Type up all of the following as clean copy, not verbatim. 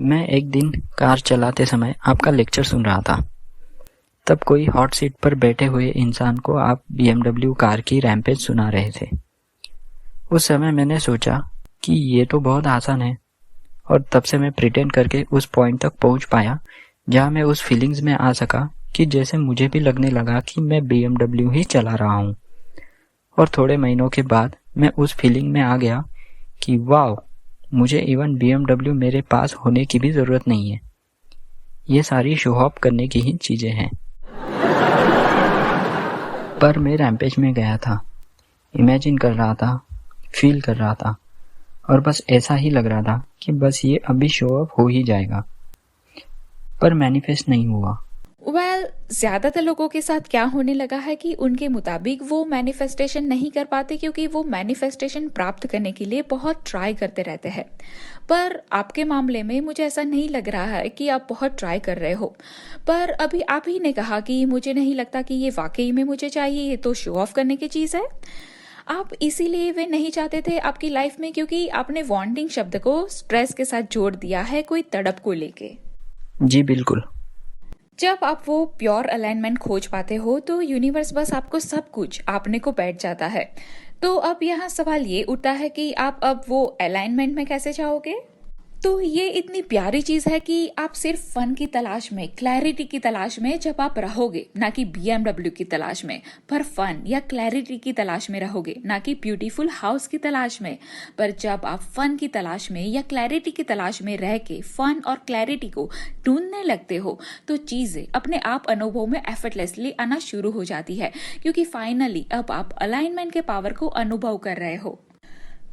मैं एक दिन कार चलाते समय आपका लेक्चर सुन रहा था। तब कोई हॉट सीट पर बैठे हुए इंसान को आप BMW कार की रैम्पेज सुना रहे थे। उस समय मैंने सोचा कि ये तो बहुत आसान है, और तब से मैं प्रिटेंड करके उस पॉइंट तक पहुंच पाया जहां मैं उस फीलिंग्स में आ सका कि जैसे मुझे भी लगने लगा कि मैं BMW ही चला रहा हूं। और थोड़े महीनों के बाद मैं उस फीलिंग में आ गया कि वाह, मुझे इवन BMW मेरे पास होने की भी ज़रूरत नहीं है। ये सारी शो ऑफ करने की ही चीज़ें हैं। पर मैं रैम्पेज में गया था, इमेजिन कर रहा था, फील कर रहा था, और बस ऐसा ही लग रहा था कि बस ये अभी शो ऑफ हो ही जाएगा, पर मैनिफेस्ट नहीं हुआ। ज्यादातर लोगों के साथ क्या होने लगा है कि उनके मुताबिक वो मैनिफेस्टेशन नहीं कर पाते क्योंकि वो मैनिफेस्टेशन प्राप्त करने के लिए बहुत ट्राई करते रहते हैं। पर आपके मामले में मुझे ऐसा नहीं लग रहा है कि आप बहुत ट्राई कर रहे हो। पर अभी आप ही ने कहा कि मुझे नहीं लगता कि ये वाकई में मुझे चाहिए, ये तो शो ऑफ करने की चीज है। आप इसीलिए वे नहीं चाहते थे आपकी लाइफ में क्योंकि आपने वांटिंग शब्द को स्ट्रेस के साथ जोड़ दिया है कोई तड़प को लेके। जी बिल्कुल। जब आप वो प्योर अलाइनमेंट खोज पाते हो तो यूनिवर्स बस आपको सब कुछ आपने को बैठ जाता है। तो अब यहाँ सवाल ये उठता है कि आप अब वो अलाइनमेंट में कैसे जाओगे। तो ये इतनी प्यारी चीज है कि आप सिर्फ फन की तलाश में, क्लैरिटी की तलाश में जब आप रहोगे, ना कि BMW की तलाश में, पर फन या क्लैरिटी की तलाश में रहोगे, ना कि ब्यूटीफुल हाउस की तलाश में। पर जब आप फन की तलाश में या क्लैरिटी की तलाश में रह के फन और क्लैरिटी को ढूंढने लगते हो तो चीजें अपने आप अनुभव में एफर्टलेसली आना शुरू हो जाती है, क्योंकि फाइनली अब आप अलाइनमेंट के पावर को अनुभव कर रहे हो।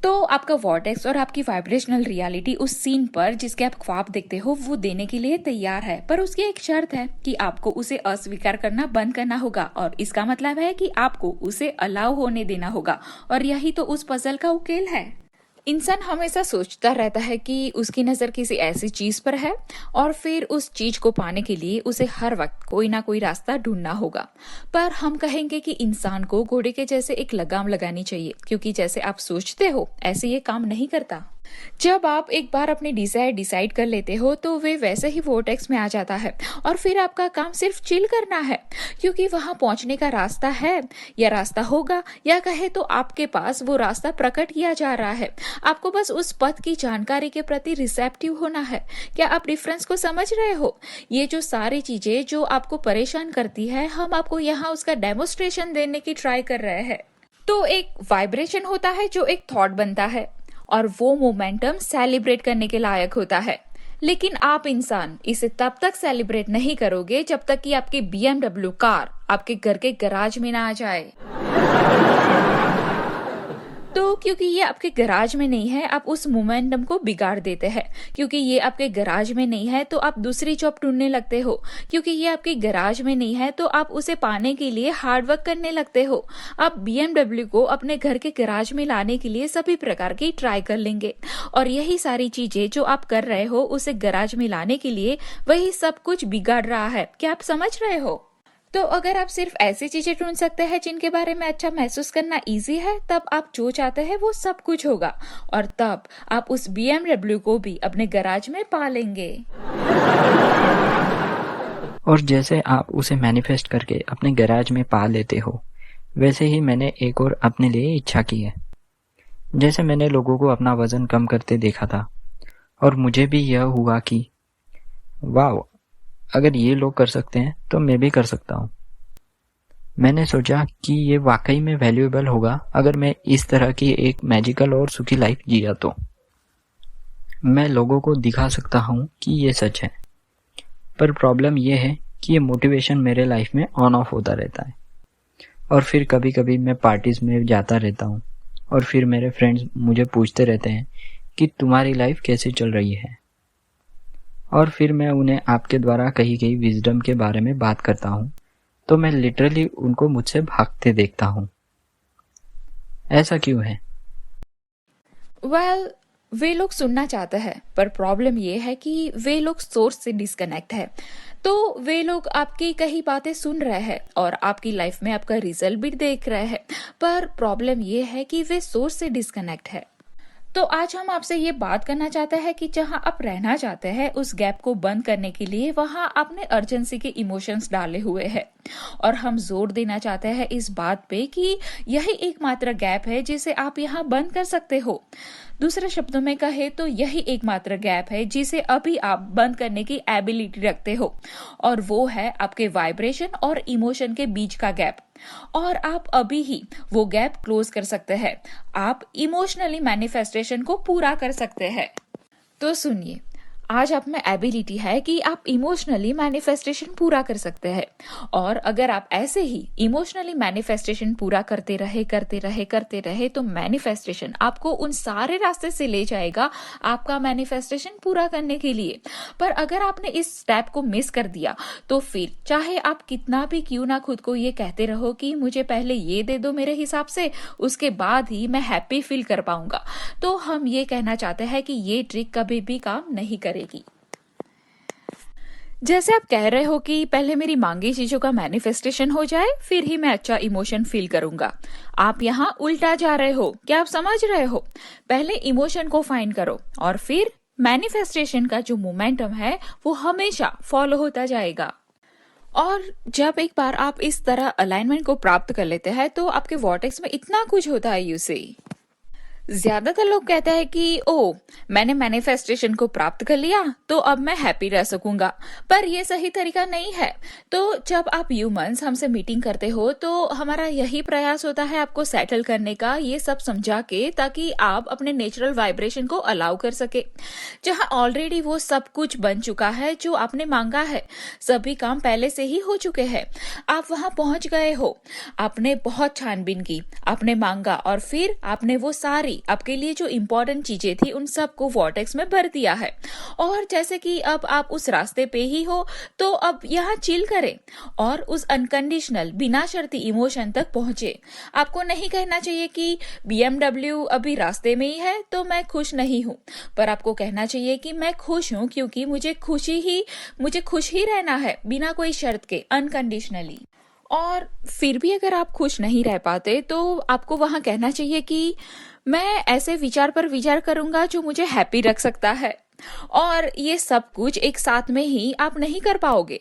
तो आपका वॉर्टेक्स और आपकी वाइब्रेशनल रियलिटी उस सीन पर जिसके आप ख्वाब देखते हो वो देने के लिए तैयार है, पर उसकी एक शर्त है कि आपको उसे अस्वीकार करना बंद करना होगा, और इसका मतलब है कि आपको उसे अलाउ होने देना होगा। और यही तो उस पजल का उकेल है। इंसान हमेशा सोचता रहता है कि उसकी नजर किसी ऐसी चीज पर है और फिर उस चीज को पाने के लिए उसे हर वक्त कोई ना कोई रास्ता ढूंढना होगा। पर हम कहेंगे कि इंसान को घोड़े के जैसे एक लगाम लगानी चाहिए, क्योंकि जैसे आप सोचते हो ऐसे ये काम नहीं करता। जब आप एक बार अपनी डिजायर डिसाइड कर लेते हो तो वे वैसे ही वोर्टेक्स में आ जाता है, और फिर आपका काम सिर्फ चिल करना है, क्योंकि वहां पहुंचने का रास्ता है या रास्ता होगा, या कहे तो आपके पास वो रास्ता प्रकट किया जा रहा है। आपको बस उस पथ की जानकारी के प्रति रिसेप्टिव होना है। क्या आप डिफरेंस को समझ रहे हो। ये जो सारी चीजें जो आपको परेशान करती है, हम आपको यहाँ उसका डेमोस्ट्रेशन देने की ट्राई कर रहे हैं। तो एक वाइब्रेशन होता है जो एक थॉट बनता है, और वो मोमेंटम सेलिब्रेट करने के लायक होता है। लेकिन आप इंसान इसे तब तक सेलिब्रेट नहीं करोगे जब तक कि आपकी BMW कार आपके घर के गराज में ना आ जाए। तो क्योंकि ये आपके गराज में नहीं है, आप उस मोमेंटम को बिगाड़ देते हैं। क्योंकि ये आपके गराज में नहीं है तो आप दूसरी जॉब ढूंढने लगते हो। क्योंकि ये आपके गराज में नहीं है तो आप उसे पाने के लिए हार्ड वर्क करने लगते हो। आप BMW को अपने घर के गराज में लाने के लिए सभी प्रकार की ट्राई कर लेंगे, और यही सारी चीजें जो आप कर रहे हो उसे गराज में लाने के लिए, वही सब कुछ बिगाड़ रहा है। क्या आप समझ रहे हो। तो अगर आप सिर्फ ऐसी चीजें ढूंढ सकते हैं जिनके बारे में अच्छा महसूस करना इजी है, तब आप जो चाहते हैं वो सब कुछ होगा, और तब आप उस BMW को भी अपने गराज में पा लेंगे। और जैसे आप उसे मैनिफेस्ट करके अपने गैराज में पा लेते हो, वैसे ही मैंने एक और अपने लिए इच्छा की है। जैसे मैंने लोगों को अपना वजन कम करते देखा था, और मुझे भी यह हुआ कि वाह, अगर ये लोग कर सकते हैं तो मैं भी कर सकता हूँ। मैंने सोचा कि ये वाकई में वैल्यूएबल होगा अगर मैं इस तरह की एक मैजिकल और सुखी लाइफ जिया तो मैं लोगों को दिखा सकता हूँ कि ये सच है। पर प्रॉब्लम ये है कि ये मोटिवेशन मेरे लाइफ में ऑन ऑफ होता रहता है, और फिर कभी कभी मैं पार्टीज में जाता रहता हूँ, और फिर मेरे फ्रेंड्स मुझे पूछते रहते हैं कि तुम्हारी लाइफ कैसे चल रही है, और फिर मैं उन्हें आपके द्वारा कही गई विजडम के बारे में बात करता हूँ, तो मैं लिटरली उनको मुझसे भागते देखता हूँ। ऐसा क्यों है। वे लोग सुनना चाहते हैं, पर प्रॉब्लम ये है कि वे लोग सोर्स से डिस्कनेक्ट है। तो वे लोग आपकी कई बातें सुन रहे हैं और आपकी लाइफ में आपका रिजल्ट भी देख रहे हैं, पर प्रॉब्लम ये है कि वे सोर्स से डिस्कनेक्ट है। तो आज हम आपसे ये बात करना चाहते हैं कि जहां आप रहना चाहते हैं उस गैप को बंद करने के लिए वहां आपने अर्जेंसी के इमोशंस डाले हुए हैं, और हम जोर देना चाहते हैं इस बात पे कि यही एकमात्र गैप है जिसे आप यहाँ बंद कर सकते हो। दूसरे शब्दों में कहे तो यही एकमात्र गैप है जिसे अभी आप बंद करने की एबिलिटी रखते हो, और वो है आपके वाइब्रेशन और इमोशन के बीच का गैप। और आप अभी ही वो गैप क्लोज कर सकते हैं, आप इमोशनली मैनिफेस्टेशन को पूरा कर सकते हैं। तो सुनिए, आज आप में एबिलिटी है कि आप इमोशनली मैनिफेस्टेशन पूरा कर सकते हैं, और अगर आप ऐसे ही इमोशनली मैनिफेस्टेशन पूरा करते रहे तो मैनिफेस्टेशन आपको उन सारे रास्ते से ले जाएगा आपका मैनिफेस्टेशन पूरा करने के लिए। पर अगर आपने इस स्टेप को मिस कर दिया तो फिर चाहे आप कितना भी क्यों ना खुद को ये कहते रहो कि मुझे पहले ये दे दो मेरे हिसाब से, उसके बाद ही मैं हैप्पी फील कर पाऊंगा, तो हम ये कहना चाहते हैं कि ये ट्रिक कभी भी काम नहीं करेगी। जैसे आप कह रहे हो कि पहले मेरी मांगी चीजों का मैनिफेस्टेशन हो जाए फिर ही मैं अच्छा इमोशन फील करूंगा, आप यहाँ उल्टा जा रहे हो। क्या आप समझ रहे हो? पहले इमोशन को फाइंड करो और फिर मैनिफेस्टेशन का जो मोमेंटम है वो हमेशा फॉलो होता जाएगा। और जब एक बार आप इस तरह अलाइनमेंट को प्राप्त कर लेते हैं तो आपके वॉर्टेक्स में इतना कुछ होता है। यू सी, ज्यादातर लोग कहते हैं कि ओ, मैंने मैनिफेस्टेशन को प्राप्त कर लिया तो अब मैं हैप्पी रह सकूंगा, पर यह सही तरीका नहीं है। तो जब आप ह्यूमंस हमसे मीटिंग करते हो तो हमारा यही प्रयास होता है आपको सेटल करने का, ये सब समझा के, ताकि आप अपने नेचुरल वाइब्रेशन को अलाउ कर सके, जहां ऑलरेडी वो सब कुछ बन चुका है जो आपने मांगा है। सभी काम पहले से ही हो चुके हैं, आप वहां पहुंच गए हो, आपने बहुत छानबीन की, आपने मांगा, और फिर आपने वो सारी आपके लिए जो इंपॉर्टेंट चीजें थी उन सबको वॉर्टेक्स में भर दिया है। और जैसे कि अब आप उस रास्ते पे ही हो तो अब यहाँ चिल करें और उस अनकंडीशनल बिना शर्ती इमोशन तक पहुंचे। आपको नहीं कहना चाहिए कि BMW अभी रास्ते में ही है तो मैं खुश नहीं हूं, पर आपको कहना चाहिए कि मैं खुश हूं क्योंकि मुझे खुश ही रहना है बिना कोई शर्त के, अनकंडीशनली। और फिर भी अगर आप खुश नहीं रह पाते तो आपको वहां कहना चाहिए कि मैं ऐसे विचार पर विचार करूंगा जो मुझे हैप्पी रख सकता है। और ये सब कुछ एक साथ में ही आप नहीं कर पाओगे,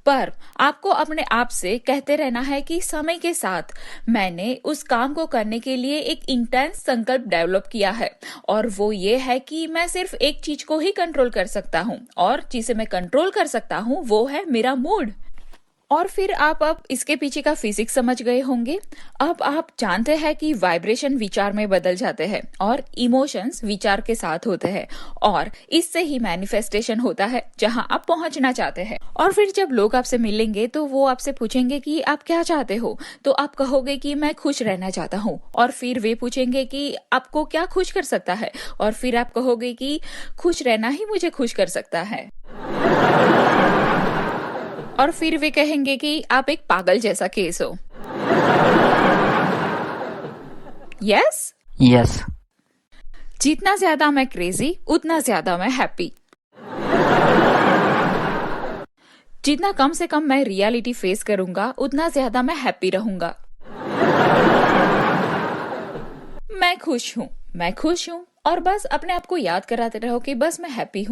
पर आपको अपने आप से कहते रहना है कि समय के साथ मैंने उस काम को करने के लिए एक इंटेंस संकल्प डेवलप किया है, और वो ये है कि मैं सिर्फ एक चीज को ही कंट्रोल कर सकता हूँ, और जिसे मैं कंट्रोल कर सकता हूँ वो है मेरा मूड। और फिर आप अब इसके पीछे का फिजिक्स समझ गए होंगे। अब आप जानते हैं कि वाइब्रेशन विचार में बदल जाते हैं और इमोशंस विचार के साथ होते हैं, और इससे ही मैनिफेस्टेशन होता है जहां आप पहुंचना चाहते हैं। और फिर जब लोग आपसे मिलेंगे तो वो आपसे पूछेंगे कि आप क्या चाहते हो, तो आप कहोगे कि मैं खुश रहना चाहता हूँ, और फिर वे पूछेंगे कि आपको क्या खुश कर सकता है, और फिर आप कहोगे कि खुश रहना ही मुझे खुश कर सकता है। और फिर वे कहेंगे कि आप एक पागल जैसा केस हो। Yes yes. जितना ज्यादा मैं क्रेजी उतना ज्यादा मैं हैप्पी। जितना कम से कम मैं रियलिटी फेस करूंगा उतना ज्यादा मैं हैप्पी रहूंगा। मैं खुश हूँ, और बस अपने आप को याद कराते रहो कि बस मैं हैप्पी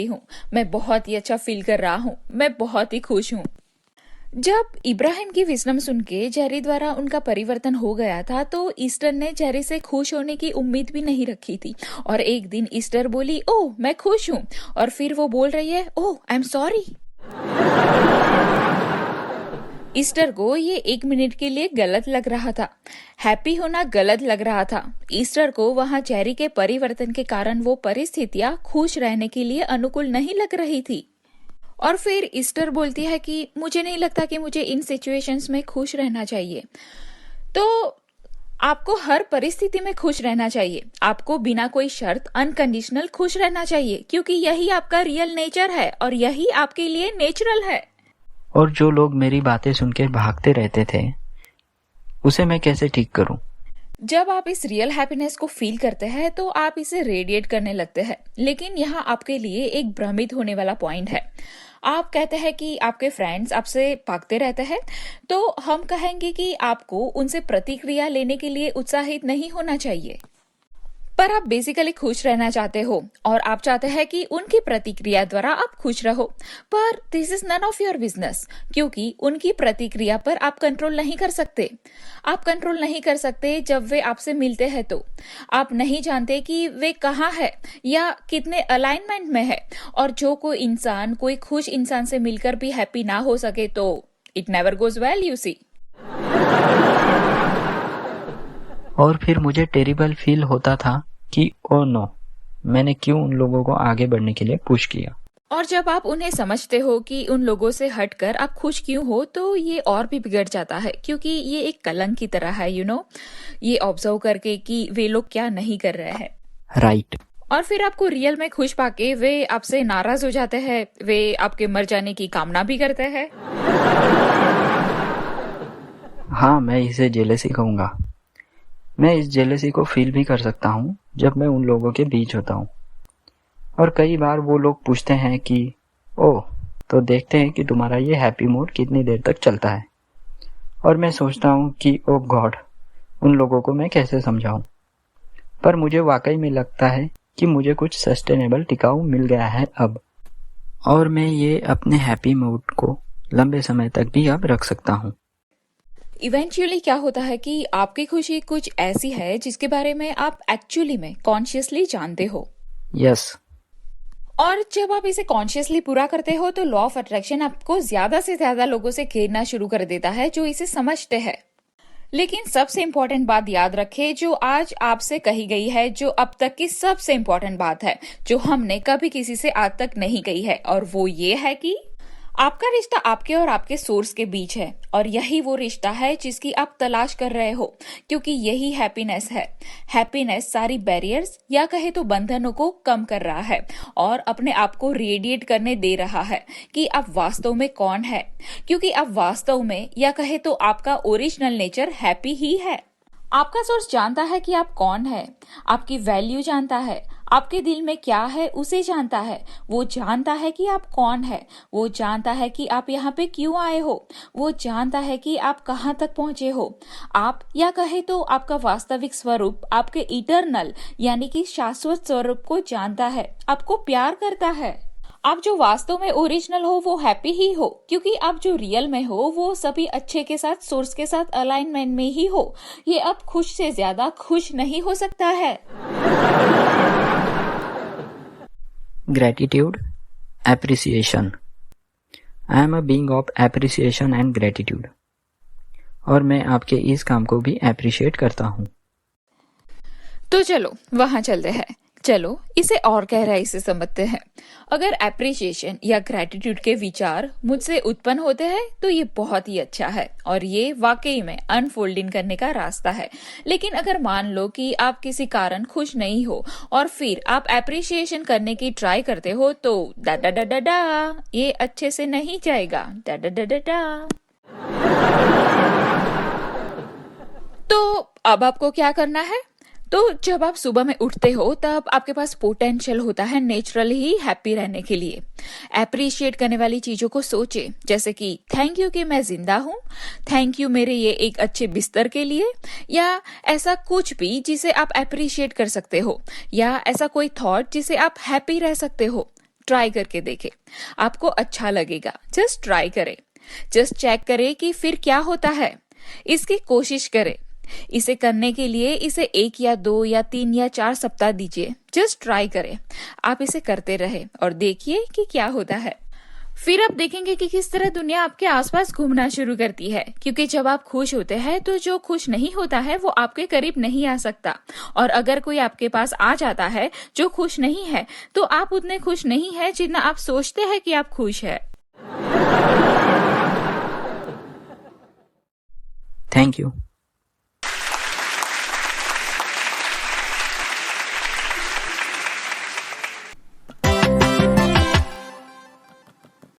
हूँ, मैं बहुत ही अच्छा फील कर रहा हूँ, मैं बहुत ही खुश हूँ। जब इब्राहिम की विजडम सुन के जेरी द्वारा उनका परिवर्तन हो गया था तो ईस्टर ने जेरी से खुश होने की उम्मीद भी नहीं रखी थी, और एक दिन ईस्टर बोली, ओह मैं खुश हूँ, और फिर वो बोल रही है, ओह आई एम सॉरी। ईस्टर को ये 1 मिनट के लिए गलत लग रहा था, हैप्पी होना गलत लग रहा था। ईस्टर को वहां जेरी के परिवर्तन के कारण वो परिस्थितियां खुश रहने के लिए अनुकूल नहीं लग रही थी। और फिर ईस्टर बोलती है कि मुझे नहीं लगता कि मुझे इन सिचुएशंस में खुश रहना चाहिए। तो आपको हर परिस्थिति में खुश रहना चाहिए, आपको बिना कोई शर्त अनकंडीशनल खुश रहना चाहिए, क्योंकि यही आपका रियल नेचर है और यही आपके लिए नेचुरल है। और जो लोग मेरी बातें सुन के भागते रहते थे उसे मैं कैसे ठीक करूं? जब आप इस रियल हैप्पीनेस को फील करते हैं तो आप इसे रेडिएट करने लगते हैं, लेकिन यहाँ आपके लिए एक भ्रमित होने वाला पॉइंट है। आप कहते हैं कि आपके फ्रेंड्स आपसे भागते रहते हैं, तो हम कहेंगे कि आपको उनसे प्रतिक्रिया लेने के लिए उत्साहित नहीं होना चाहिए। पर आप बेसिकली खुश रहना चाहते हो और आप चाहते हैं कि उनकी प्रतिक्रिया द्वारा आप खुश रहो, पर this is none of your business, क्योंकि उनकी प्रतिक्रिया पर आप कंट्रोल नहीं कर सकते। आप कंट्रोल नहीं कर सकते जब वे आपसे मिलते हैं, तो आप नहीं जानते कि वे कहाँ है या कितने अलाइनमेंट में है। और जो कोई इंसान कोई खुश इंसान से मिलकर भी हैप्पी ना हो सके तो it never goes well, you see. और फिर मुझे टेरिबल फील होता था कि ओ नो, मैंने क्यों उन लोगों को आगे बढ़ने के लिए पुश किया। और जब आप उन्हें समझते हो कि उन लोगों से हटकर आप खुश क्यों हो, तो ये और भी बिगड़ जाता है, क्योंकि ये एक कलंक की तरह है, ये ऑब्जर्व करके कि वे लोग क्या नहीं कर रहे हैं। राइट। और फिर आपको रियल में खुश पाके वे आपसे नाराज हो जाते हैं, वे आपके मर जाने की कामना भी करते हैं। हाँ, मैं इसे जेलसी कहूँगा। मैं इस जेलसी को फील भी कर सकता हूँ जब मैं उन लोगों के बीच होता हूँ। और कई बार वो लोग पूछते हैं कि ओह, तो देखते हैं कि तुम्हारा ये हैप्पी मूड कितनी देर तक चलता है। और मैं सोचता हूँ कि ओ गॉड, उन लोगों को मैं कैसे समझाऊँ। पर मुझे वाकई में लगता है कि मुझे कुछ सस्टेनेबल टिकाऊ मिल गया है अब, और मैं ये अपने हैप्पी मूड को लंबे समय तक भी अब रख सकता हूँ। इवेंचुअली क्या होता है कि आपकी खुशी कुछ ऐसी है जिसके बारे में आप एक्चुअली में कॉन्शियसली जानते हो। यस। और जब आप इसे कॉन्शियसली पूरा करते हो तो लॉ ऑफ अट्रैक्शन आपको ज्यादा से ज्यादा लोगों से घेरना शुरू कर देता है जो इसे समझते हैं। लेकिन सबसे इम्पोर्टेंट बात याद रखे जो आज आपसे कही गई है, जो अब तक की सबसे इम्पोर्टेंट बात है, जो हमने कभी किसी से आज तक नहीं कही है, और वो ये है कि आपका रिश्ता आपके और आपके सोर्स के बीच है, और यही वो रिश्ता है जिसकी आप तलाश कर रहे हो, क्योंकि यही हैप्पीनेस है। हैप्पीनेस सारी बैरियर्स या कहे तो बंधनों को कम कर रहा है और अपने आप को रेडिएट करने दे रहा है कि आप वास्तव में कौन है, क्योंकि आप वास्तव में या कहे तो आपका ओरिजिनल नेचर हैप्पी ही है। आपका सोर्स जानता है कि आप कौन है, आपकी वैल्यू जानता है, आपके दिल में क्या है उसे जानता है। वो जानता है कि आप कौन है, वो जानता है कि आप यहाँ पे क्यों आए हो, वो जानता है कि आप कहाँ तक पहुंचे हो। आप या कहे तो आपका वास्तविक स्वरूप, आपके इटर्नल यानी कि शाश्वत स्वरूप को जानता है, आपको प्यार करता है। आप जो वास्तव में ओरिजिनल हो वो हैप्पी ही हो, क्योंकि आप जो रियल में हो वो सभी अच्छे के साथ, सोर्स के साथ अलाइनमेंट में ही हो। ये अब खुश से ज्यादा खुश नहीं हो सकता है। Gratitude, appreciation. I am a being of appreciation and gratitude, और मैं आपके इस काम को भी एप्रिशिएट करता हूँ। तो चलो वहां चलते हैं। चलो इसे और गहराई से समझते हैं। अगर एप्रिसिएशन या ग्रेटिट्यूड के विचार मुझसे उत्पन्न होते हैं तो ये बहुत ही अच्छा है और ये वाकई में अनफोल्डिंग करने का रास्ता है। लेकिन अगर मान लो कि आप किसी कारण खुश नहीं हो और फिर आप एप्रिसिएशन करने की ट्राई करते हो तो डा डा डा डा डा, ये अच्छे से नहीं जाएगा। डा डा डा डा डा। तो अब आपको क्या करना है? तो जब आप सुबह में उठते हो तब आपके पास पोटेंशियल होता है नेचुरली ही हैप्पी रहने के लिए। एप्रिशिएट करने वाली चीजों को सोचे, जैसे कि थैंक यू कि मैं जिंदा हूँ, थैंक यू मेरे ये एक अच्छे बिस्तर के लिए, या ऐसा कुछ भी जिसे आप एप्रिशिएट कर सकते हो, या ऐसा कोई थॉट जिसे आप हैप्पी रह सकते हो। ट्राई करके देखे, आपको अच्छा लगेगा। जस्ट ट्राई करें, जस्ट चेक करें कि फिर क्या होता है। इसकी कोशिश करें। इसे करने के लिए इसे 1 या 2 या 3 या 4 सप्ताह दीजिए। जस्ट ट्राई करें, आप इसे करते रहे और देखिए कि क्या होता है। फिर आप देखेंगे कि किस तरह दुनिया आपके आसपास घूमना शुरू करती है, क्योंकि जब आप खुश होते हैं तो जो खुश नहीं होता है वो आपके करीब नहीं आ सकता, और अगर कोई आपके पास आ जाता है जो खुश नहीं है तो आप उतने खुश नहीं है जितना आप सोचते हैं कि आप खुश है। Thank you.